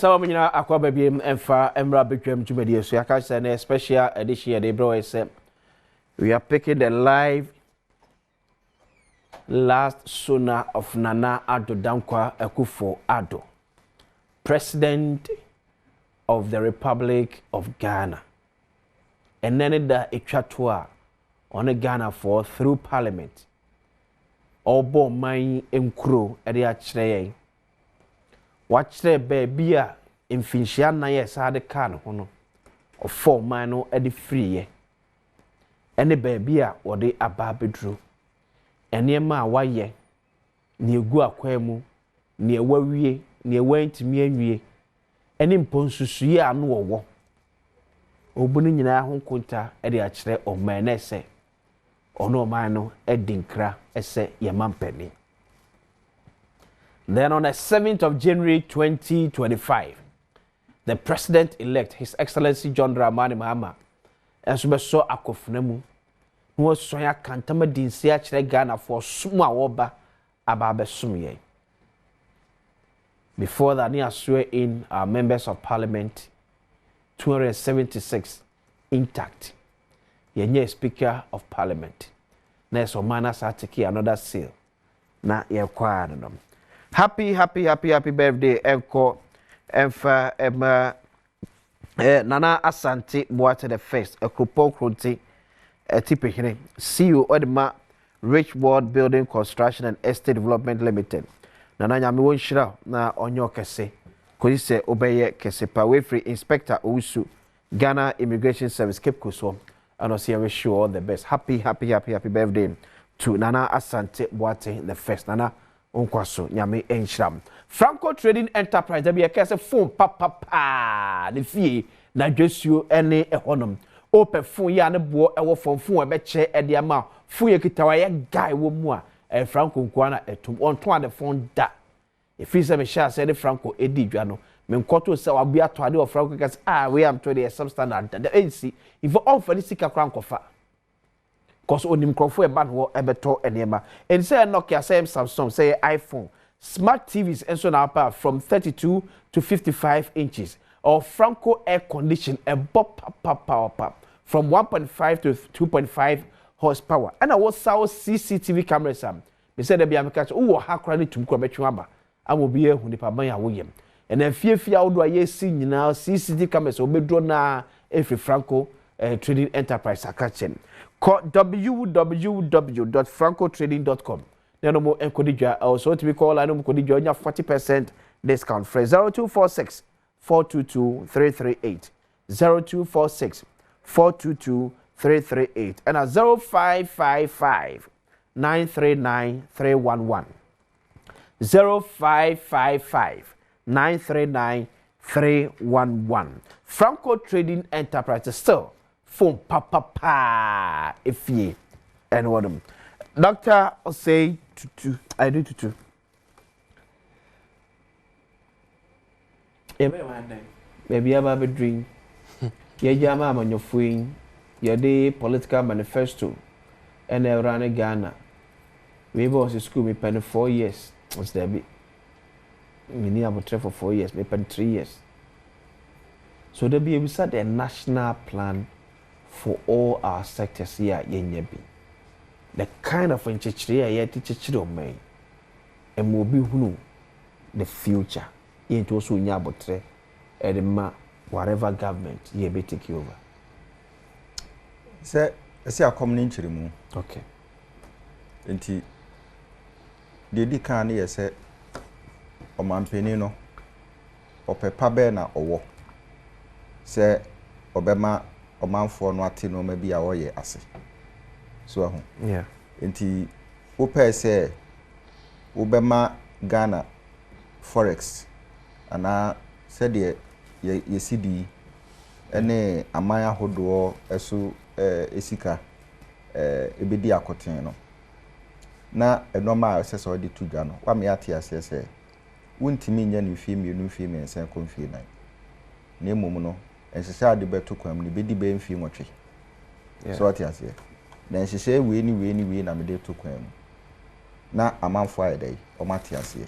So we na akwa baby emfa emra betwam tumedi so yaka say na special edition dey bro say we are picking the live last SoNA of Nana Addo Akufo-Addo, President of the Republic of Ghana. And then the etwatua on Ghana for through Parliament. Obo mai enkro ede a kire watch the baby a mfinhia na yes ade kan ho no ofo man no ede free ye ene baby a wode aba bedru ene ma waye ne egu akwa mu ne wawie ne wantimi anwie ene mponsusuye anu wo obu ni nyina ho konta ede a kire o man na se ono man no edinkra ese yemampeni. Then on the 7th of January 2025, the President-elect, His Excellency John Dramani Mahama, and so Akufo-Addo, who was so ya kantama dinsi a chire Ghana for suma woba ababe sumye. Before that, he swear in our members of Parliament, 276 intact. Yenye Speaker of Parliament. Next, Omana Satiki another seal. Na ye kwado them. Happy birthday, Enko Enfa Nana Asante Boate the first, a Kupo Krunti, a Tipihine, CEO Odema Rich World Building Construction and Estate Development Limited. Nana Yami Shira na onyo kese. Kodise obeye kese pa way free Inspector Usu Ghana Immigration Service Cape Coast. And I wish you all the best. Happy birthday to Nana Asante Boate the first. Nana Onkwaso nyame enhram. Franco Trading Enterprise da be kase phone pa the fee na dwesuo ene ehonom. Open phone ya ne bo ewo phone e be che e de ama phone ye kitawa ye guy wo mu a Franco nkwana etum on to the phone da. If you say me sha say the Franco edi dwa no me nkoto se wa bia to ade of Franco kase we am to the substandard the ANC if all for the sika kran kofa. Cause onim krofo e ban ho ebeto enema and say Nokia say Samsung say iPhone smart TVs and so now from 32 to 55 inches or Franco air condition and power from 1.5 to 2.5 horsepower and I was saw CCTV cameras me say there be am catch oh ha kra ni tum kro betwe aba am obi ehun ni pa ban ya woyem and then fia wodo aye si nyina CCTV cameras obedro na every Franco Trading Enterprise akachen www.francotrading.com. No more encourage also to be called I know 40% discount for 0246 422 338 0246 422 338 and 0555 939 311 0555 939 311. Franco Trading Enterprise still phone pa if ye and what doctor say to I do to maybe I have a dream. Ye jama on your phone, your day political manifesto, and I ran a Ghana. We was in school, me pen 4 years. What's there be? Me near about for 4 years, me pen 3 years. So there be a national plan for all our sectors here yenyebi. The kind of enchichiri here teachiri o me and will be hunu the future into also nyabotre edema whatever government ye be take over. Say a common injury mu. Okay. Enti the kan ye say o mampeni no opepa be na owo. Say obema omanfo no ate no ma bia wo ye ase so ahu yeah enti wo pɛ sɛ wo bɛma Ghana forex ana sɛ de ye cedi ene aman ahodo eso esika ebedi akoten no na enoma sɛ sɛ odi to dwa no wa me ate ase sɛ wontimi nya ne fie mienu fie mensen konfie nan na emom no ensese ade beto kwam ne bedi be mfi nwotwe so what you say na ensese we ni na me de to kwam na amanfo ayedai o mate ase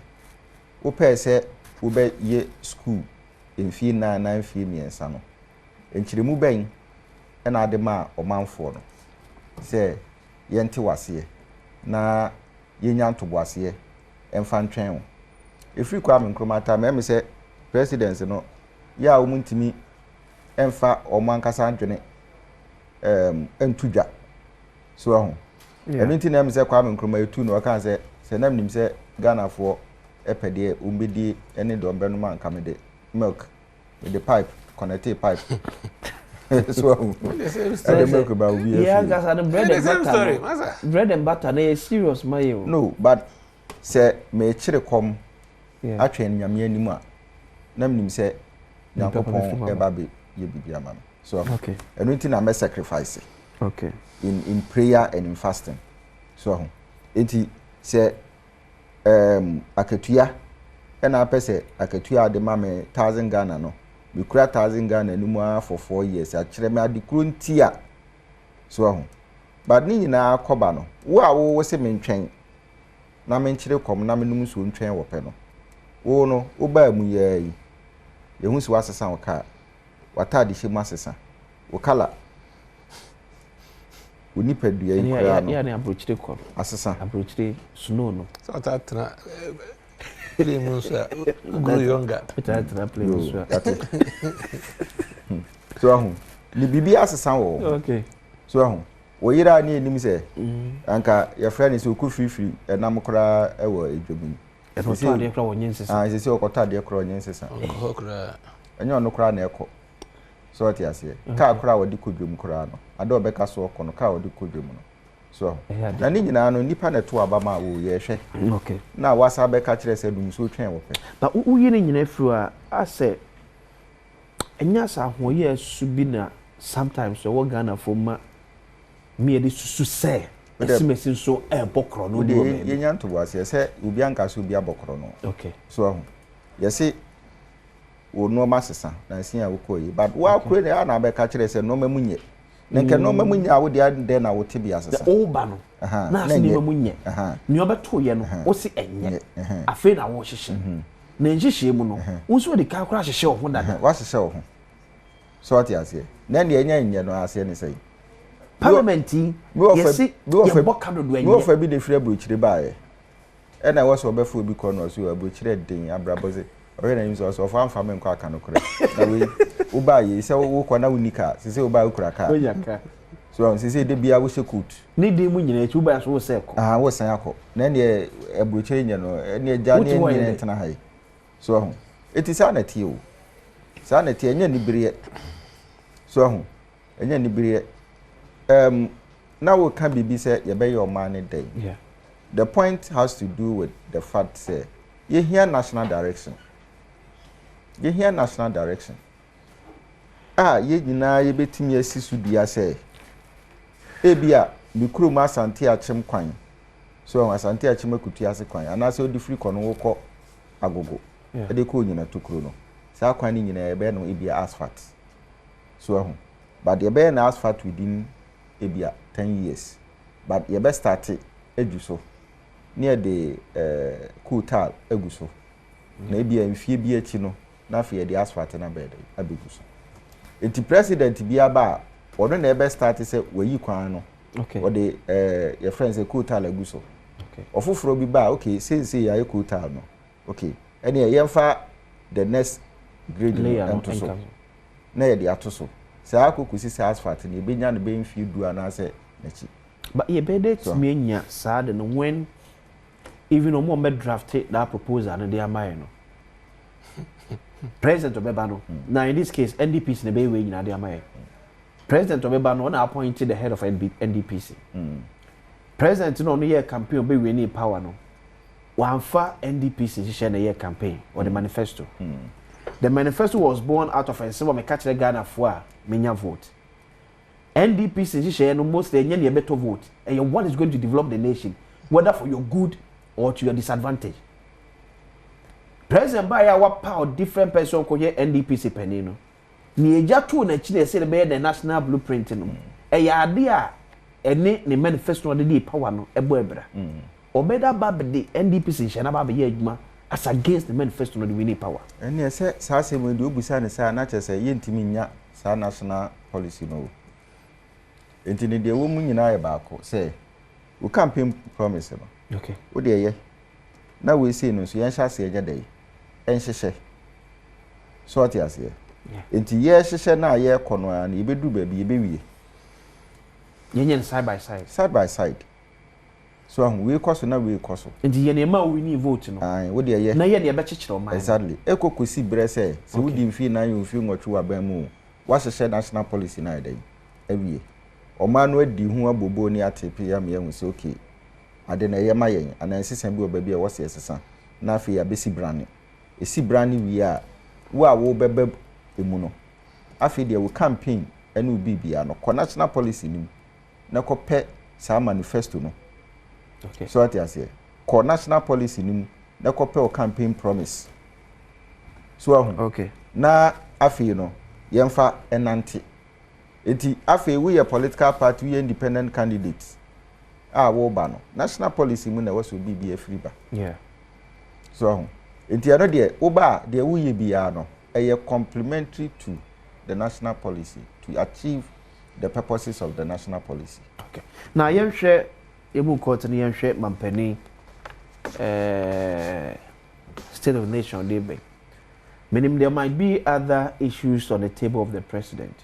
wo pɛ sɛ wo be ye school mfie na mfie miensa no enchiremu ben na ade ma omanfo no se yente wase na yenya ntoboase emfa ntwen wo efiri kwa menkromata me se president no ya wo muntimi emfa omankasa ndwene entudwa so ahu enu nti na me se kwa menkroma etu no kan se nam nim se Ghana for epede umbedi ene do mbenu man kamede milk with the pipe connected pipe so the milk about we yeah gas and bread and butter bread and butter na serious my no but say me chire kom atwen nyame animu a nam nim se yakopon eba be ye bibia ma so okay enu nti na me sacrifice okay in prayer and in fasting so enti say akatua ena apese akatua de ma me 1000 Ghana no me kura 1000 Ghana ni mu for 4 years a kire me adekuru ntia so ahu but ni nyina akoba no wo a wo se me ntwen na me nkire kom na me num so ntwen wo pe no wo no wo ba mu ye hu si wasesa wo ka watade hye masesa wo kala unipadua yi kura no ya ne abrochire kom asesa abrochire snow no so atatra play musa go younger atatra play musa so ahu ni bibi asesa wo okay so ahu wo yira ni enim se anka ya friend is oku free enam kura ewo edwobun efoto ade kura wonye nsesa sese okota ade kura wonye nsesa okura enyo no kura na eko so ati ase ka kura wodi kodwom kura no ade obeka so okono ka wodi kodwom no so na ni nyina no nipa na to abama wo ye hwe okay na wasa beka kire se dum so twen wo pe na uyi ni nyina fru a ase enya sa hoye asubi na sometimes wo Ghana for ma me de susu se esimesi so bokro no de ye nyanto wase se obi anka so obi abokro no okay so yesi wo no masesa na sin a wo koyi but wa kure ne na beka kire se no mamunye nenke no mamunye a wo de na wo tibia asesa o ba no na asi ni mamunye ni obeto ye no wo si enye afi na wo hyehye na nhyehyɛ mu no wo so de ka kora hyehye wo ho dada wa hyehye wo ho so ati ase na ne enya no ase ne sei parliament yesi ye boka do do enye wo fa bi de fira brochire baaye e na wo so obefo obi kɔ no so brochire den abraboze oye na nso so fa mfa me nkɔ aka no kora na we wo baaye se wo kɔ na unika se wo baaye kura ka oyaka so se de bia wo she coat ni de mu nyina etu ba so wo se kɔ wo san akɔ na ne brochire nya no ne agya ne ne ntena hai so ho eti sa na tie o sa na tie nya ni bire so ho nya ni bire now we can be say you be your money day. Yeah. The point has to do with the fact say you hear national direction. You hear national direction. Ye nyina ye betimi asisu dia say ebia bi krom asante achem kwan. So asante achem akutu ase kwan. Anase odi free kono wo kɔ agogo. E de ko nyina tukuro no. Sa kwan ni nyina ebe no ebia asphalt. So but ye be na asphalt within ebia 10 years but ye best start edu so near the cool tile egu so na ebia mfie bi achi no na afie the asphalt na bed abegu so enti president bi aba odo na best start say wayi kwan no okay or the your friends say cool tile egu so okay ofoforo bi ba okay say ya cool tile no okay ene ye mfa the next grade ento so na ye the atoso sa akokusi sa asphalt ni benya no be mfi du anase nachi but ye be dey to me nya sad no when even omo me draft that proposal no dey amay no president obeba no now in this case NDPC ne be we nyina dey amay president obeba no na appointed the head of NDPC president no no year campaign be we ni power no wanfa NDPC hye na year campaign or the manifesto the manifesto was born out of a simple me catch the Ghana for menya vote NDPC hye no most enye na better vote and what is going to develop the nation whether for your good or to your disadvantage president by our power different person ko ye NDPC penny no ni eja to na chi na say be the national blueprint no e ya ade a ene ne manifesto no de power no ebo ebra obeda ba be the NDPC hye na ba be ye adwuma as against the manifesto no we need power. And yes, say say we do busa ne say na che say yentimi nya sa national policy no. Enti ne de wo mu nyina ye baako say we campaign promise no. Okay. Wo de ye. Na we say no so yen hya se agya dai. En hyehye. So what you say? Enti ye hyehye na ye kono an ye bedu ba bi ye bewie. Yen side by side. Side by side. So we koso na we koso. Enti yen ma we need vote no. Ah, wo de ye. Na ye de be kyekyere o man. Exactly. Ekokosi bre say se wo di mfi na yo mfi nwotwe wa ban mu. Wa hyehye national policy na dai. Ewie. Oman no adi hu abobo ni atepe ya me hu say okay. Ade na ye ma yen anansesam bi oba bi e wo se esesa. Na afi ya besi brane. Esi brane wi a wo bebe emu no. Afi de wo campaign enu bibia no national policy ni na ko pe sa manifesto no. Okay. So what you say? National policy ni na ko pe o campaign promise. So okay. Na afi no yemfa enante. Enti afi we a political party we independent candidates. Wo ba no. National policy mu na wo so bibia free ba. Yeah. So enti ano de wo ba de wo ye bia no complementary to the national policy to achieve the purposes of the national policy. Okay. Now yen hwe emu court ni yen hwe mampani state of the nation dey be. Meaning there might be other issues on the table of the president.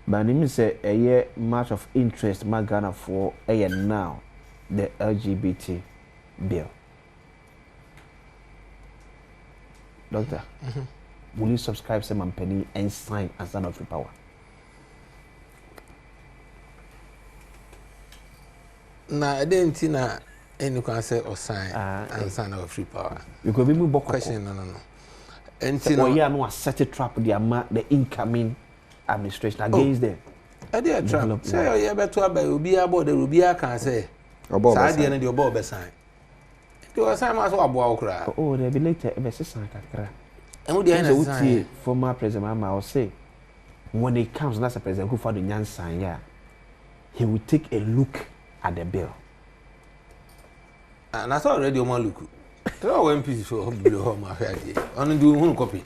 But I say much of interest Ghana for now the LGBT bill. Doctor, will you subscribe to Mampeni and sign as an of power? Na I didn't see na any can say or sign and sign of free power. You could be more question no. And so you are no set a trap the incoming administration against them. I did a trap. Say you better to be obi about the Rubia can say. Sa dey na the obo be sign. It was time as abo okra. Oh, they be later be sign kakra. And who dey na sign? Former president Mama will say when it comes as a president Akufo-Addo nyan sign yeah, he will take a look at the bill. And I saw already one look. Throw one piece for below home affair. Only do one copy.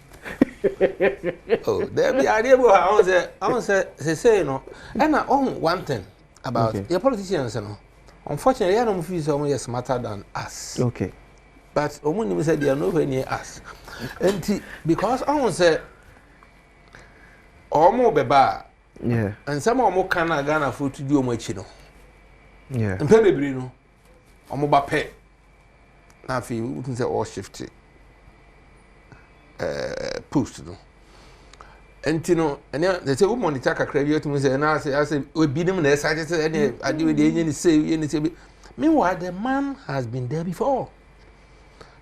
Oh, there be idea about I say no. And I own one thing about your politicians, no. Unfortunately, I don't feel so much smarter than us. Okay. But Omuni said they are nowhere near us. And because I want say Omo beba. Yeah. And some Omo kana Ghana food to do much no. Yeah. And pay no. Omo ba pay. Now if you can say all shifty. Post no. And you know, and they say woman attack a credit to me say and I say we beat them in the side and I do the say meanwhile the man has been there before.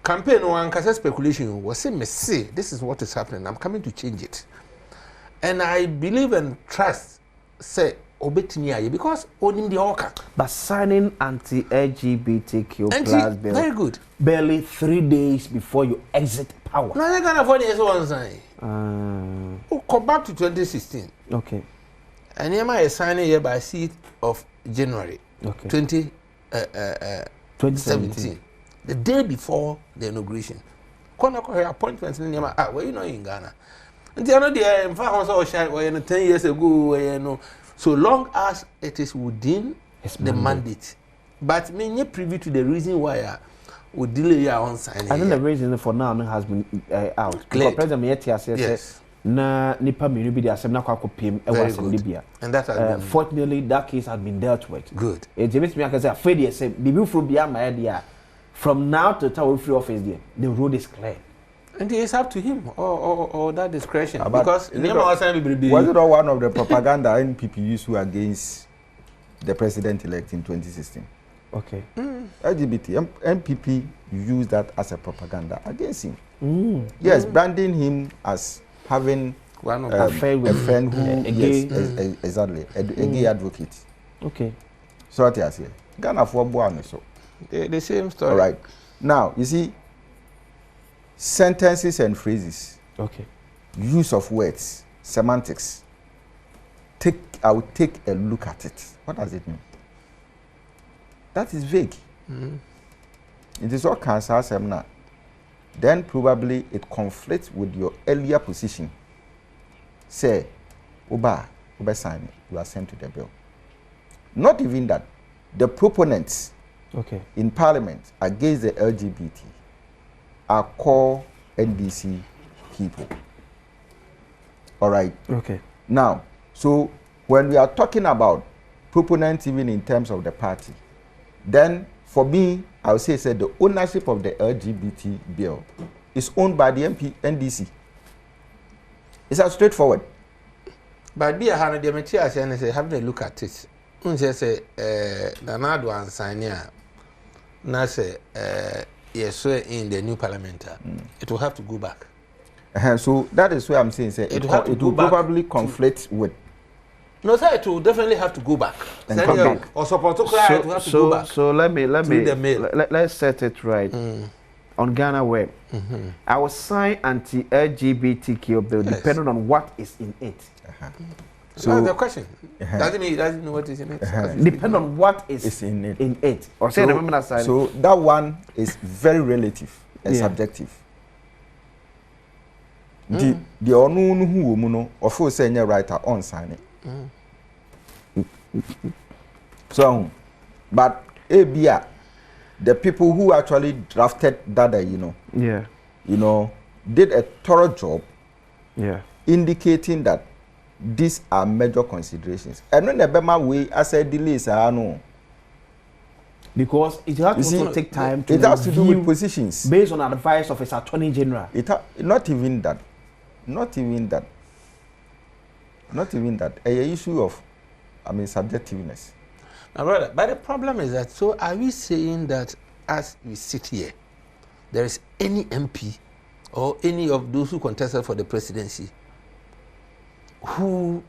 Campaign one cause speculation was say me say this is what is happening. I'm coming to change it. And I believe and trust say obetimi because onim the orca. But signing anti-LGBTQ plus bill very good. Barely 3 days before you exit power. Now they're gonna afford this one sign. Come back to 2016. Okay. And here my signing here by 6th of January. Okay. 2017. The day before the inauguration. Kona her appointments in Yama. Where you know in Ghana. And the other day, in fact, also shine where 10 years ago, where you know, so long as it is within the mandate. But me not privy to the reason why we delay our own signing. I think the reason for now has been out. Because President Yeti says na nipa menu bi the assembly na kwa pim e was Libya. And that has been fortunately that case has been dealt with. Good. It makes me say afraid say bibi from bia my idea from now to time free office there the road is clear. And it's up to him or that discretion because was it all one of the propaganda NPP used against the president-elect in 2016? Okay. LGBT, NPP used that as a propaganda against him. Yes, branding him as having a friend who exactly a gay advocate. Okay. So what I say, Ghana for Buano so the same story. All right. Now you see sentences and phrases. Okay. Use of words, semantics. I will take a look at it. What does it mean? That is vague. It is all cancer seminar. then probably it conflicts with your earlier position. Say, Uba sign it, you are sent to the bill. Not even that. The proponents in Parliament against the LGBT are core NDC people. All right. Okay. Now, so when we are talking about proponents, even in terms of the party, then for me, I would say the ownership of the LGBT bill is owned by the NDC. It's as straightforward. But be a hundred, the material say, have a look at it. Unse say, Adom sign here. Now say, yes, in the new parliament, it will have to go back. So that is why I'm saying, say, it will probably conflict with. No, sir, it will definitely have to go back. And come back. Or support to cry, it will have to go back. So let's set it right. On Ghana Web, I will sign anti-LGBTQ bill depending on what is in it. So that's the question. Doesn't mean he doesn't know what is in it. Depend on what is in it. Or say so that one is very relative and subjective. The onu who woman of course say writer on sign it. So, but ABA, the people who actually drafted that, did a thorough job, indicating that these are major considerations. And when the Bema way, I said delays are no. Because it has to take time to. It has to do with positions based on advice of its Attorney General. Not even that. A issue of, subjectiveness. Now, brother, but the problem is that, so are we saying that as we sit here, there is any MP or any of those who contested for the presidency who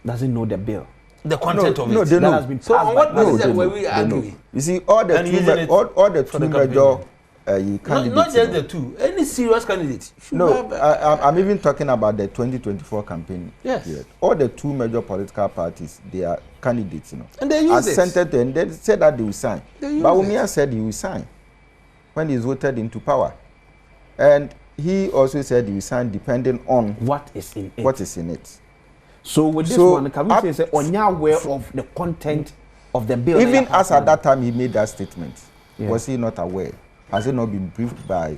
doesn't know the bill? The content of it. No, they know. Has been so on what basis were we arguing? You see, all the two major candidates. Not just the two. Any serious candidate. I'm even talking about the 2024 campaign. Yes. Period. All the two major political parties, they are candidates, And they use it. And they said that they will sign. But Umia said he will sign when he's voted into power. And he also said he will sign depending on what is in it. So with this one, can we say on your aware of the content of the bill? Even as at that time he made that statement, was he not aware? Has he not been briefed by,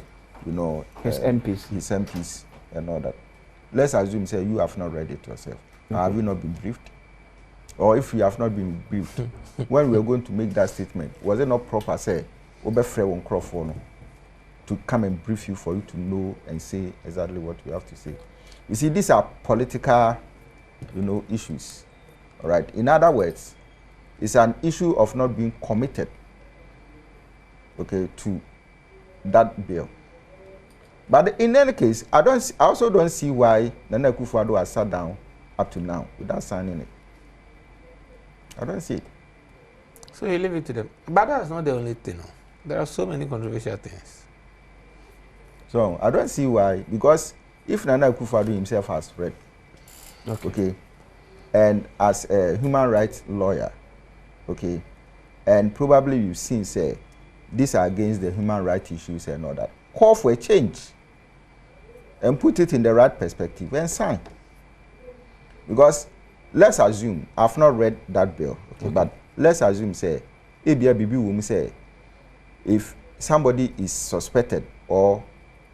his MPs? His MPs and all that. Let's assume, say, you have not read it yourself. Have you not been briefed? Or if you have not been briefed, when we are going to make that statement, was it not proper, say, to come and brief you for you to know and say exactly what you have to say? You see, these are political, issues. All right. In other words, it's an issue of not being committed, to that bill. But in any case, I also don't see why Nana Akufo-Addo has sat down up to now without signing it. I don't see it. So you leave it to them. But that's not the only thing. There are so many controversial things. So I don't see why, because if Nana Akufo-Addo himself has read, and as a human rights lawyer, and probably you've seen, say, these are against the human rights issues and all that, call for a change and put it in the right perspective and sign. Because let's assume, I've not read that bill, but let's assume, say, if somebody is suspected or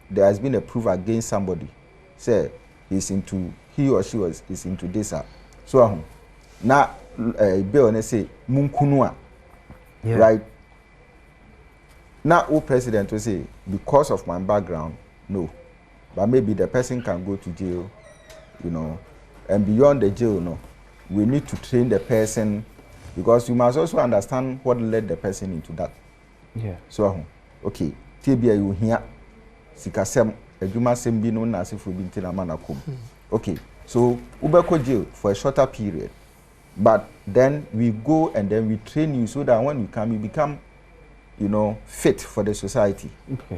there has been a proof against somebody, say, he or she is into this. So now bill and say munkunua, right? Now, president will say, because of my background, no. But maybe the person can go to jail, and beyond the jail, we need to train the person, because you must also understand what led the person into that. So, TBA you hear, Sikasem, Ejuma Sembino, Nasifu Bintina Manakum. So Ubeko jail for a shorter period. But then we go and then we train you so that when you come, you become, fit for the society.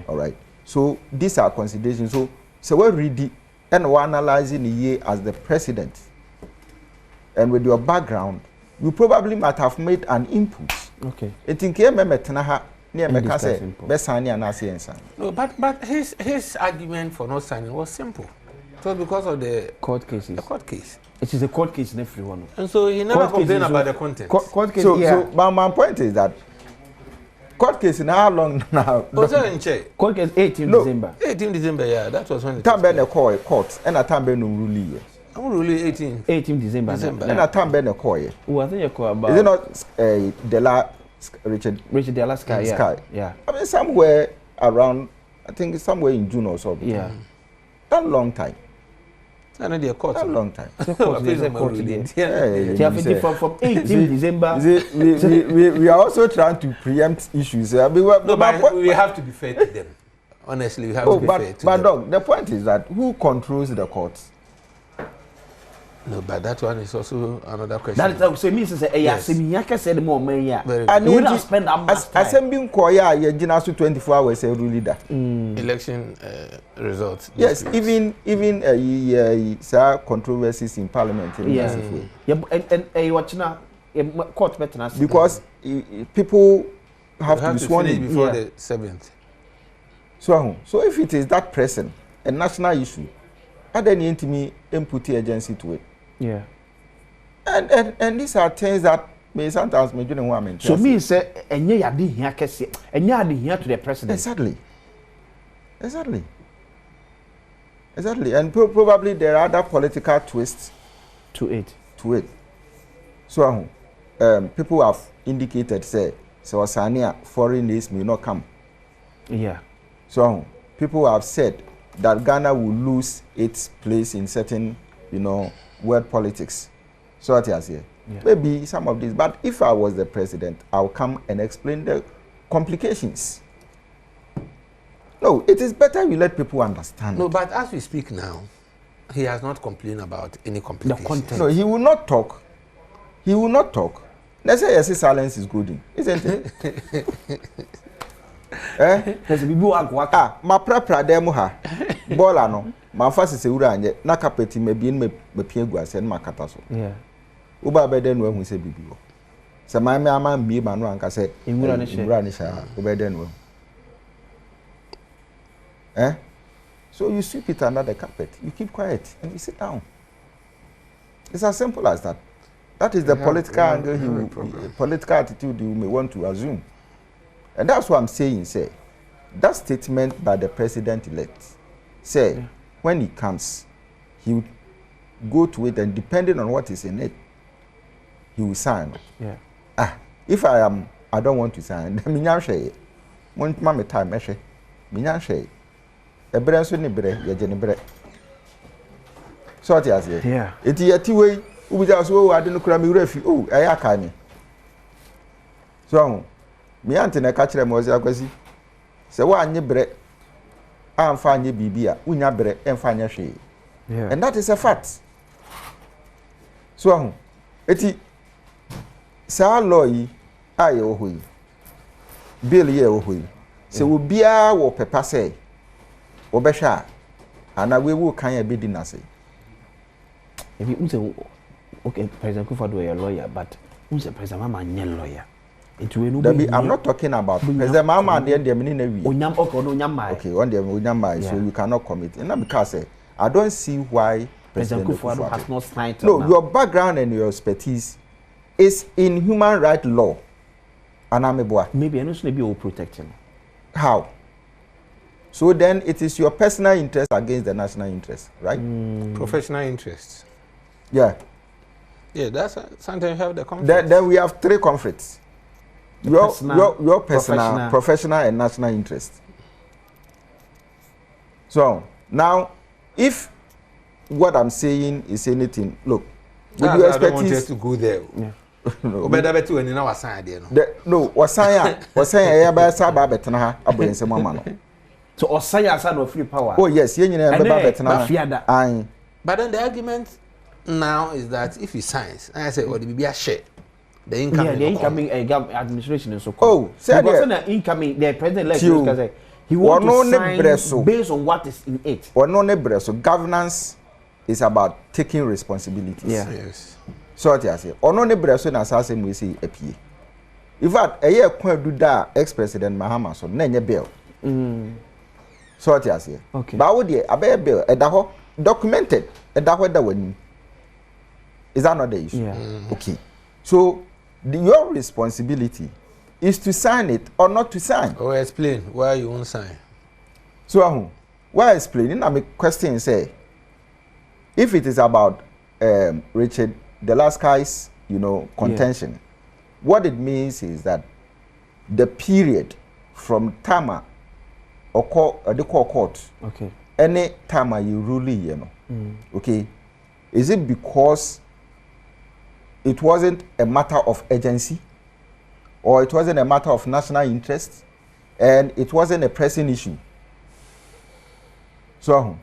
All right. So these are considerations. So we read it and we're analyzing the year as the president. And with your background, you probably might have made an input. I think near me can say best signing and I see and sign. No, but his argument for not signing was simple. It was because of the court cases. The court case. It is a court case in everyone. And so he never complained about the content. Court case. So my point is that court case in how long now? Was that in check? Court case 18 December. 18 December, yeah. That was when the time ben court and a time ben no rule. I'm really 18 December. And a time ben coy. Oh, I think you call about. Is it not Dela Richard Dela Sky? Yeah. I mean somewhere around, I think somewhere in June or so. Yeah. That long time. And then they court. That long time. From 18 December. We are also trying to preempt issues. No, but we have to be fair to them. Honestly, we have to be fair to them. But dog, the point is that who controls the courts? No, but that one is also another question. That so it means say Yaka said more money. And we don't spend that much time. Assembling Koya, you general 24 hours a leader. Election results. Yes, even controversies in parliament. Yeah, and watch now court better because people have to be sworn in before the 7th. So if it is that pressing a national issue, add any intimate input agency to it. Yeah. And these are things that may sometimes make you know what I mean. So me say enye ya di hia kese enye ade hia to the president. Exactly. And probably there are other political twists to it. So people have indicated say Osania foreign aids may not come. Yeah. So people have said that Ghana will lose its place in certain, world politics. So what I say, maybe some of these. But if I was the president, I'll come and explain the complications. No, it is better you let people understand. No, but as we speak now, he has not complained about any complications. The content. No, he will not talk. Let's say yes, silence is good, isn't it? There's people who ma prapra demo ha bola no ma fa sese wura anye na carpet me bi me pie gu ase na makata so yeah wo ba be den no hu se bibi wo se ma me ama mi ma no anka se imura ne sha wo be den no so you sweep it under the carpet, you keep quiet and you sit down. It's as simple as that. That is the political angle political attitude you may want to assume. And that's what I'm saying, say, that statement by the president-elect, say, when he comes, he will go to it, and depending on what is in it, he will sign. Yeah. If I don't want to sign, then minyan share. When mama time meshe, minyan share. Ebre so ni bre, ye je ni bre. So what you say? Yeah. Eti yeti we, ubuja so ade no kura mi wura fi. Oh, eya ka ni. So me ante na ka kire mo ze akwasi se wa anye bre amfa anye bibia unya bre emfa anye hwe. Yeah. And that is a fact. So eti sa law yi aye wo hoyi bill ye wo hoyi se wo bia wo pepa say wo be hwa ana we wo kan ya be di na say if you say okay President Akufo-Addo is a lawyer but unse President Mama nye lawyer. I'm not talking about President Mama and the end okay, on the so you cannot commit. And because I don't see why President Akufo-Addo has not signed. No, your background and your expertise is in human rights law. And I'm a boy. Maybe I know should be all protecting. How? So then it is your personal interest against the national interest, right? Professional interests. Yeah. Yeah, that's sometimes you have the conflict. Then we have three conflicts. Your personal, professional and national interest. So now, if what I'm saying is anything, look, with your expertise, I don't want you to go there. No, so Osaya said no free power. Oh yes, but then the argument now is that if he signs, I say, "Oh, the BBI share." The incoming administration is so cool. The incoming the president elect he wants to sign based on what is in it. So governance is about taking responsibilities. Yeah. Yes. So what I say, ono ne breso na sase we say apie. In fact, a year quite do that ex-president Mahama so nenye bill. So what you say? Okay. But what the a bill documented a that one. Is that not the issue? Yeah. Okay. So your responsibility is to sign it or not to sign. Or explain why you won't sign. So why explaining? I make question say, if it is about Richard Delaskai's, contention, what it means is that the period from Tama or the court, okay, any Tama you rule, okay, is it because it wasn't a matter of urgency, or it wasn't a matter of national interest, and it wasn't a pressing issue? So,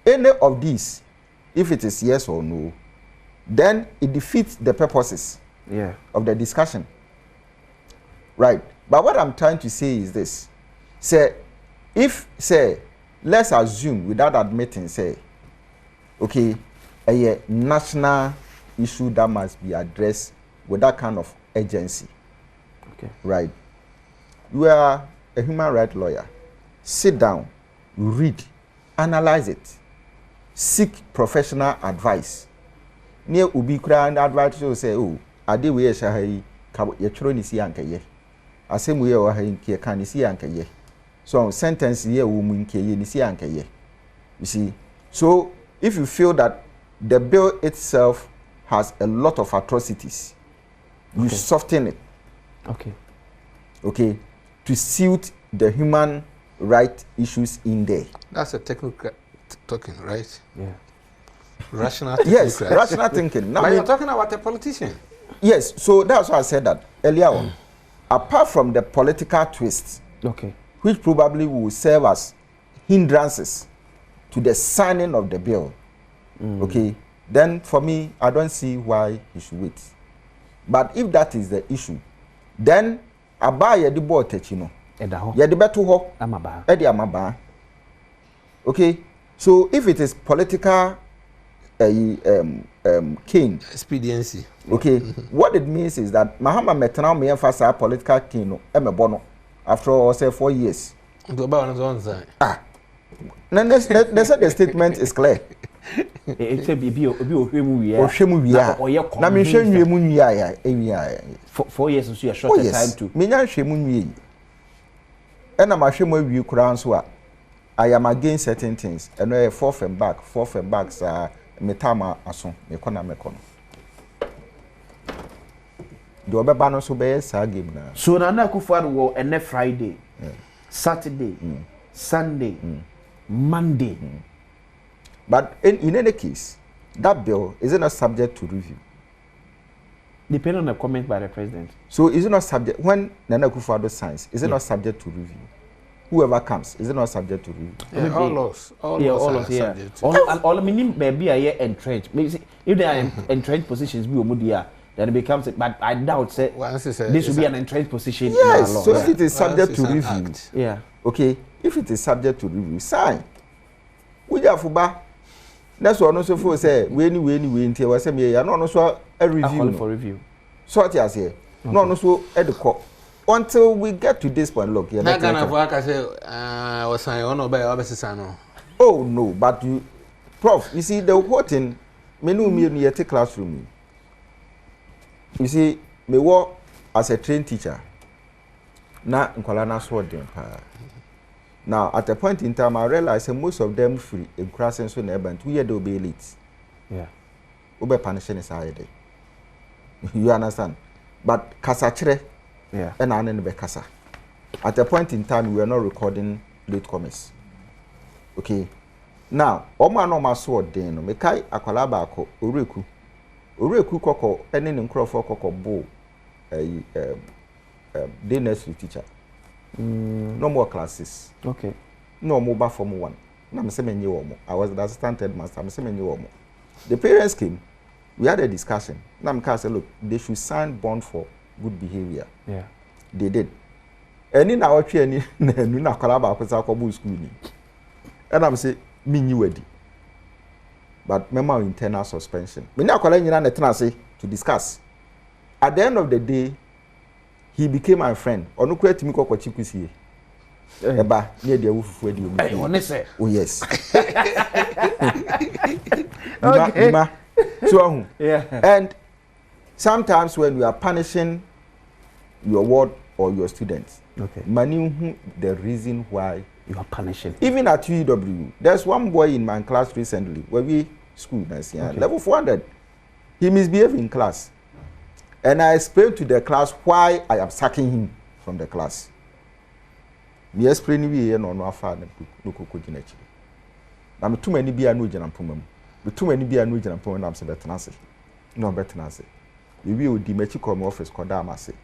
any of these, if it is yes or no, then it defeats the purposes of the discussion. Right. But what I'm trying to say is this. Let's assume, without admitting, okay, a national issue that must be addressed with that kind of urgency. Okay. Right. You are a human rights lawyer. Sit down, read, analyze it, seek professional advice. Near ubi kura advice to say, oh, ade we shahai ye chro ni si anka ye. Asem we o ha nke kan ni si anka ye. So sentence ye wo mu nke ye ni si anka ye. You see? So if you feel that the bill itself has a lot of atrocities, you soften it. Okay. Okay. To suit the human right issues in there. That's a technical talking, right? Yeah. Rational thinking. Yes, rational thinking. Now, but you're talking about a politician. Yes, so that's why I said that earlier on. Apart from the political twists, okay, which probably will serve as hindrances to the signing of the bill, okay, then for me, I don't see why he should wait. But if that is the issue, then abaya the board techino. Yeah, the better ho. Amaba. Okay, so if it is political king expediency, okay, what it means is that Mahama Metana may emphasize political king no bono after all say 4 years. Ah, then they said the statement is clear. It's a bibi ohwemu wiya. Na me hwe nwiemu nwiya ya ewia. 4 years is a short time too. Me nya hwemu nwiye. And I'm ashamed of you, Kuranso. I am against certain things. And I forth and back, metama aso, mekono. Do be bano so be sa game na. So na Akufo-Addo wo ene Friday, Saturday, Sunday, Monday. But in any case, that bill is not subject to review. Depending on the comment by the president. So is it not subject, when Nana Akufo-Addo signs, is it not subject to review? Whoever comes, is it not subject to review? Yeah, all laws are subject to all meaning maybe a year entrenched. If they are entrenched positions, then it becomes, but I doubt this will be an entrenched position. Yes, in our law. so if it is subject to review, yeah. Okay, if it is subject to review, sign. Ujafuba. That's what also for say, we until was me, I know so a review for review. So what you say? No, so at the court. Until we get to this point, look, you're not going to work. I say, was I on by Obesano? Oh, no, but you, Prof, you see, the whole thing, me no me at the classroom. You see, me work as a trained teacher. Now, Nkolana sword them. Now, at a point in time, I realized that most of them free in crossing so never, and 2 years they'll be late. Yeah. Ube punishing is higher. You understand? But Kasachre. Yeah. And I be kasa. At a point in time, we were not recording latecomers. Okay. Now, Oma sword then, Mekai Akwalaba ko Ureku koko, any Nkrofo koko bo day nursery teacher. No more classes. Okay. No more bar form 1. I'm saying you I was the assistant headmaster. I'm saying you the parents came, we had a discussion. Now I said, look, they should sign bond for good behavior. Yeah. They did. And in our training, Nuna Kalaba Kosakobu school. And I'm saying, me knew it. But memo internal suspension. Me now calling you to discuss. At the end of the day, he became my friend. Onu kura timi kokko chikusie. Eba, near the wufufu edi omi. Honestly. Oh yes. Okay. So, yeah. And sometimes when you are punishing your ward or your students, okay, many the reason why you are punishing. Even at UW, there's one boy in my class recently where we school level 400. He misbehaved in class, and I explained to the class why I am sacking him from the class. Me explain we here no afa no koko ginechi. Na me too many bia no gina mpomam. Me too many bia no gina mpomam na am se betenase. No betenase. We will di mechi come office koda amase.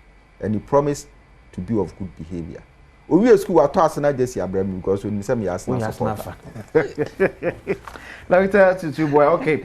And he promised to be of good behavior. We school wa to asena Jesse Abraham because when you say me asena support. Now it's a 2 boy. Okay.